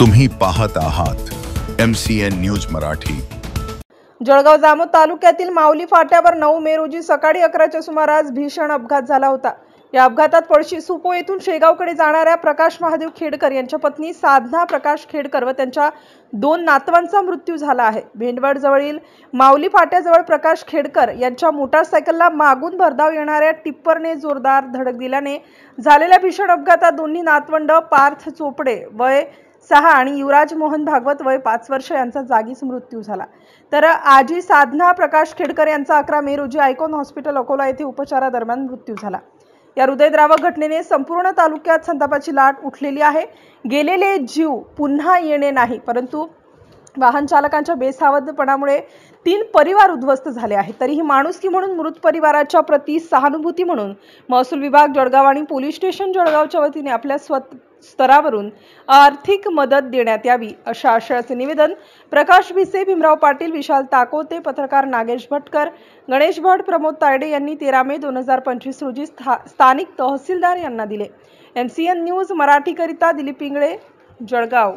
तुम्ही पाहत आहात MCN न्यूज मराठी। जळगाव जामोद तालुक्यातील माऊली फाट्यावर 9 मे रोजी सकाळी 11च्या सुमारास भीषण अपघात झाला होता। या अपघातात पळशी सुपो येथून शेगावकडे जाणाऱ्या प्रकाश महादेव खेडकर यांच्या पत्नी साधना प्रकाश खेडकर व त्यांच्या 2 नातवांचा मृत्यू झाला आहे। भेंडवड जवळील माऊली फाट्याजवळ प्रकाश खेडकर यांच्या मोटारसायकलला मागून भरधाव येणाऱ्या टिप्परने जोरदार धडक दिल्याने झालेल्या भीषण अपघातात दोन्ही नातवंड पार्थ चोपडे वय 6 आणि युवराज मोहन भागवत वय 5 वर्ष यांचा जागीच मृत्यू झाला। तर आजी साधना प्रकाश खेडकर यांचा 11 मे रोजी आयकॉन हॉस्पिटल अकोला येथे उपचारादरम्यान मृत्यू झाला। या हृदयद्रावक घटनेने संपूर्ण तालुक्यात संतापाची लाट उठलेली आहे। गेलेले जीव पुन्हा येणे नाही, परंतु वाहन चालकांच्या बेसावधपणामुळे 3 परिवार उद्ध्वस्त झाले आहेत। तरीही माणुसकी म्हणून मृत परिवाराच्या प्रति सहानुभूती म्हणून महसूल विभाग जळगाव आणि पोलीस स्टेशन जळगावच्या वतीने आपल्या स्तरावरून आर्थिक मदत देण्यात यावी अशा आशयाचे निवेदन प्रकाश भिसे, भीमराव पाटील, विशाल ताकोते, पत्रकार नागेश भटकर, गणेश भट, प्रमोद तायडे यांनी 13 मे 2025 रोजी स्थानिक तहसीलदार यांना दिले। MCN न्यूज मराठी करिता दिलीप पिंगळे, जळगाव।